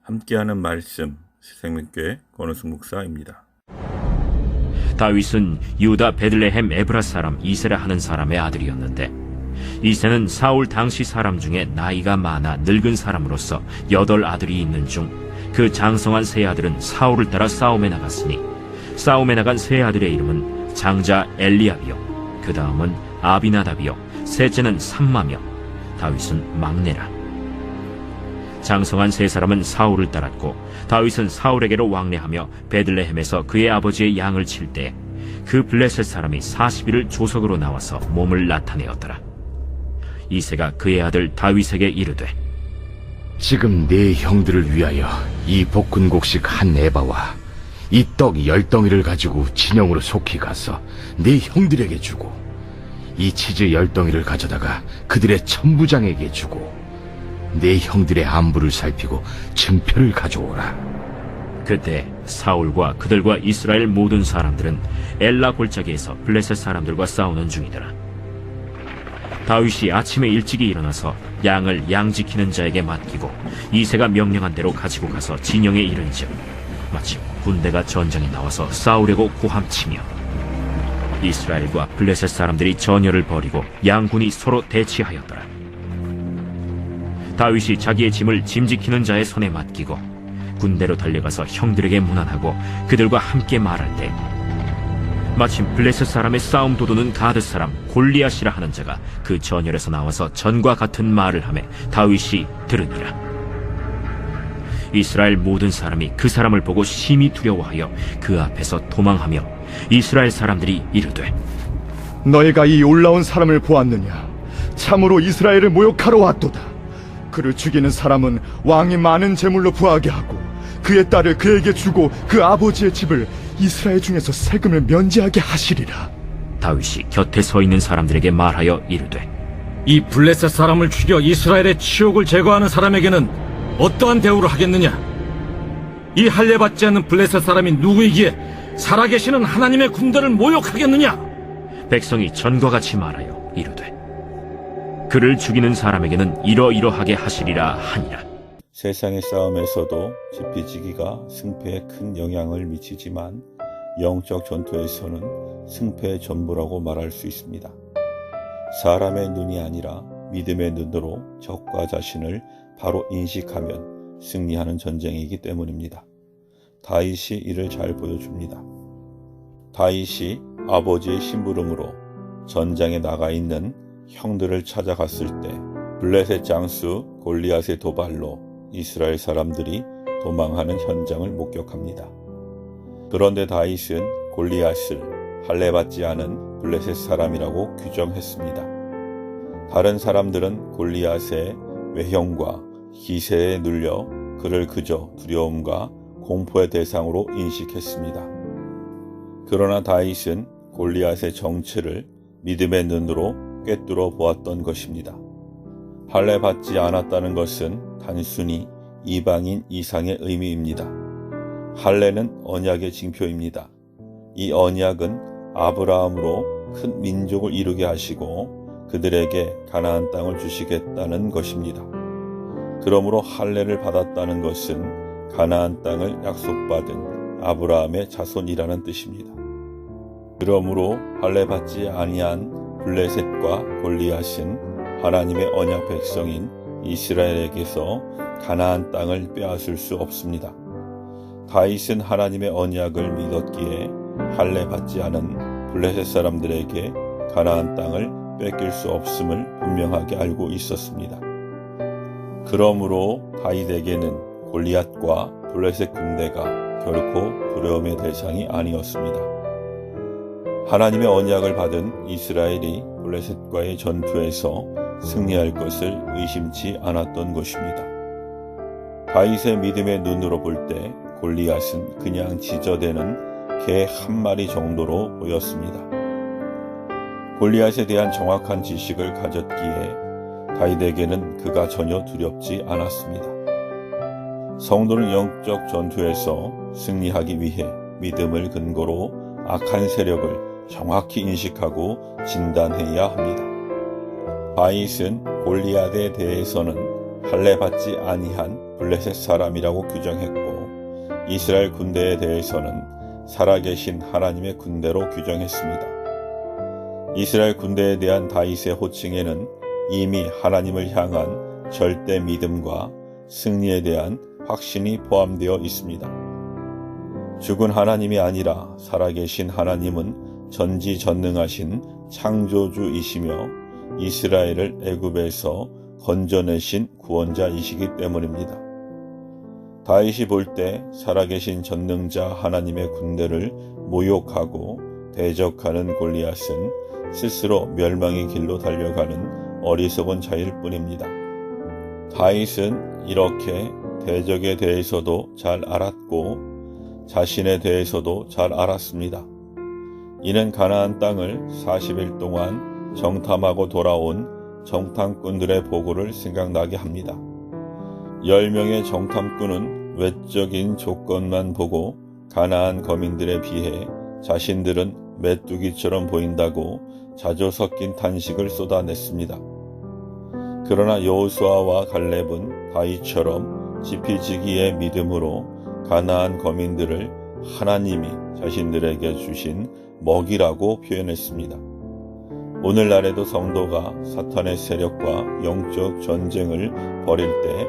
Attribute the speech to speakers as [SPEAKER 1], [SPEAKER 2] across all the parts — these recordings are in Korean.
[SPEAKER 1] 함께하는 말씀 생명교회 권우승 목사입니다.
[SPEAKER 2] 다윗은 유다 베들레헴 에브라 사람 이세라 하는 사람의 아들이었는데, 이세는 사울 당시 사람 중에 나이가 많아 늙은 사람으로서 8 아들이 있는 중 그 장성한 세 아들은 사울을 따라 싸움에 나갔으니, 싸움에 나간 세 아들의 이름은 장자 엘리압이요, 그 다음은 아비나답이요, 셋째는 삼마며, 다윗은 막내라. 장성한 세 사람은 사울을 따랐고, 다윗은 사울에게로 왕래하며 베들레헴에서 그의 아버지의 양을 칠 때 그 블레셋 사람이 40일을 조석으로 나와서 몸을 나타내었더라. 이새가 그의 아들 다윗에게 이르되,
[SPEAKER 3] 지금 네 형들을 위하여 이 볶은곡식 한 에바와 이 떡 10덩이를 가지고 진영으로 속히 가서 네 형들에게 주고, 이 치즈 10덩이를 가져다가 그들의 천부장에게 주고, 네 형들의 안부를 살피고 증표를 가져오라.
[SPEAKER 2] 그때 사울과 그들과 이스라엘 모든 사람들은 엘라 골짜기에서 블레셋 사람들과 싸우는 중이더라. 다윗이 아침에 일찍이 일어나서 양을 양 지키는 자에게 맡기고 이새가 명령한 대로 가지고 가서 진영에 이른즉, 마침 군대가 전장에 나와서 싸우려고 고함치며, 이스라엘과 블레셋 사람들이 전열을 벌이고 양군이 서로 대치하였더라. 다윗이 자기의 짐을 짐 지키는 자의 손에 맡기고 군대로 달려가서 형들에게 문안하고 그들과 함께 말할 때, 마침 블레셋 사람의 싸움 도두는 가드 사람 골리앗이라 하는 자가 그 전열에서 나와서 전과 같은 말을 하매 다윗이 들으니라. 이스라엘 모든 사람이 그 사람을 보고 심히 두려워하여 그 앞에서 도망하며, 이스라엘 사람들이 이르되,
[SPEAKER 4] 너희가 이 올라온 사람을 보았느냐? 참으로 이스라엘을 모욕하러 왔도다. 그를 죽이는 사람은 왕이 많은 재물로 부하게 하고 그의 딸을 그에게 주고 그 아버지의 집을 이스라엘 중에서 세금을 면제하게 하시리라.
[SPEAKER 2] 다윗이 곁에 서 있는 사람들에게 말하여 이르되,
[SPEAKER 5] 이 블레셋 사람을 죽여 이스라엘의 치욕을 제거하는 사람에게는 어떠한 대우를 하겠느냐? 이 할례 받지 않는 블레셋 사람이 누구이기에 살아계시는 하나님의 군대를 모욕하겠느냐?
[SPEAKER 2] 백성이 전과 같이 말하여 이르되, 그를 죽이는 사람에게는 이러이러하게 하시리라 하니라.
[SPEAKER 1] 세상의 싸움에서도 지피지기가 승패에 큰 영향을 미치지만 영적 전투에서는 승패의 전부라고 말할 수 있습니다. 사람의 눈이 아니라 믿음의 눈으로 적과 자신을 바로 인식하면 승리하는 전쟁이기 때문입니다. 다윗이 이를 잘 보여줍니다. 다윗이 아버지의 심부름으로 전장에 나가 있는 형들을 찾아갔을 때 블레셋 장수 골리앗의 도발로 이스라엘 사람들이 도망하는 현장을 목격합니다. 그런데 다윗은 골리앗을 할례받지 않은 블레셋 사람이라고 규정했습니다. 다른 사람들은 골리앗의 외형과 기세에 눌려 그를 그저 두려움과 공포의 대상으로 인식했습니다. 그러나 다윗은 골리앗의 정체를 믿음의 눈으로 꿰뚫어 보았던 것입니다. 할례받지 않았다는 것은 단순히 이방인 이상의 의미입니다. 할례는 언약의 징표입니다. 이 언약은 아브라함으로 큰 민족을 이루게 하시고 그들에게 가나안 땅을 주시겠다는 것입니다. 그러므로 할례를 받았다는 것은 가나안 땅을 약속받은 아브라함의 자손이라는 뜻입니다. 그러므로 할례받지 아니한 블레셋과 골리앗은 하나님의 언약 백성인 이스라엘에게서 가나안 땅을 빼앗을 수 없습니다. 다윗은 하나님의 언약을 믿었기에 할례받지 않은 블레셋 사람들에게 가나안 땅을 뺏길 수 없음을 분명하게 알고 있었습니다. 그러므로 다윗에게는 골리앗과 블레셋 군대가 결코 두려움의 대상이 아니었습니다. 하나님의 언약을 받은 이스라엘이 블레셋과의 전투에서 승리할 것을 의심치 않았던 것입니다. 다윗의 믿음의 눈으로 볼 때 골리앗은 그냥 지저대는 개 한 마리 정도로 보였습니다. 골리앗에 대한 정확한 지식을 가졌기에 다윗에게는 그가 전혀 두렵지 않았습니다. 성도는 영적 전투에서 승리하기 위해 믿음을 근거로 악한 세력을 정확히 인식하고 진단해야 합니다. 다윗은 골리앗에 대해서는 할례받지 아니한 블레셋 사람이라고 규정했고, 이스라엘 군대에 대해서는 살아계신 하나님의 군대로 규정했습니다. 이스라엘 군대에 대한 다윗의 호칭에는 이미 하나님을 향한 절대 믿음과 승리에 대한 확신이 포함되어 있습니다. 죽은 하나님이 아니라 살아계신 하나님은 전지전능하신 창조주이시며 이스라엘을 애굽에서 건져내신 구원자이시기 때문입니다. 다윗이 볼 때 살아계신 전능자 하나님의 군대를 모욕하고 대적하는 골리앗은 스스로 멸망의 길로 달려가는 어리석은 자일 뿐입니다. 다윗은 이렇게 대적에 대해서도 잘 알았고 자신에 대해서도 잘 알았습니다. 이는 가나안 땅을 40일 동안 정탐하고 돌아온 정탐꾼들의 보고를 생각나게 합니다. 10명의 정탐꾼은 외적인 조건만 보고 가나안 거민들에 비해 자신들은 메뚜기처럼 보인다고 자주 섞인 탄식을 쏟아냈습니다. 그러나 여호수아와 갈렙은 다윗처럼 지피지기의 믿음으로 가나안 거민들을 하나님이 자신들에게 주신 먹이라고 표현했습니다. 오늘날에도 성도가 사탄의 세력과 영적 전쟁을 벌일 때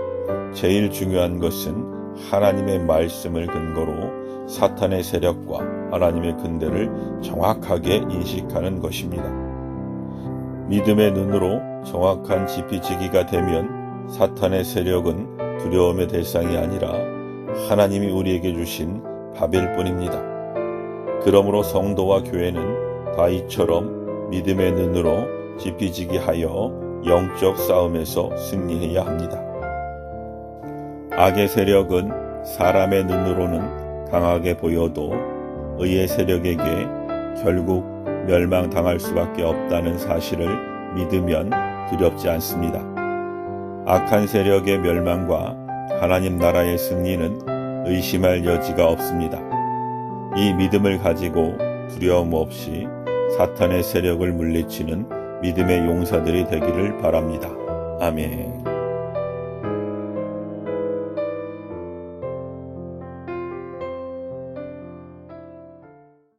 [SPEAKER 1] 제일 중요한 것은 하나님의 말씀을 근거로 사탄의 세력과 하나님의 군대를 정확하게 인식하는 것입니다. 믿음의 눈으로 정확한 지피지기가 되면 사탄의 세력은 두려움의 대상이 아니라 하나님이 우리에게 주신 밥일 뿐입니다. 그러므로 성도와 교회는 다윗처럼 믿음의 눈으로 지피지기하여 영적 싸움에서 승리해야 합니다. 악의 세력은 사람의 눈으로는 강하게 보여도 의의 세력에게 결국 멸망당할 수밖에 없다는 사실을 믿으면 두렵지 않습니다. 악한 세력의 멸망과 하나님 나라의 승리는 의심할 여지가 없습니다. 이 믿음을 가지고 두려움 없이 사탄의 세력을 물리치는 믿음의 용사들이 되기를 바랍니다. 아멘.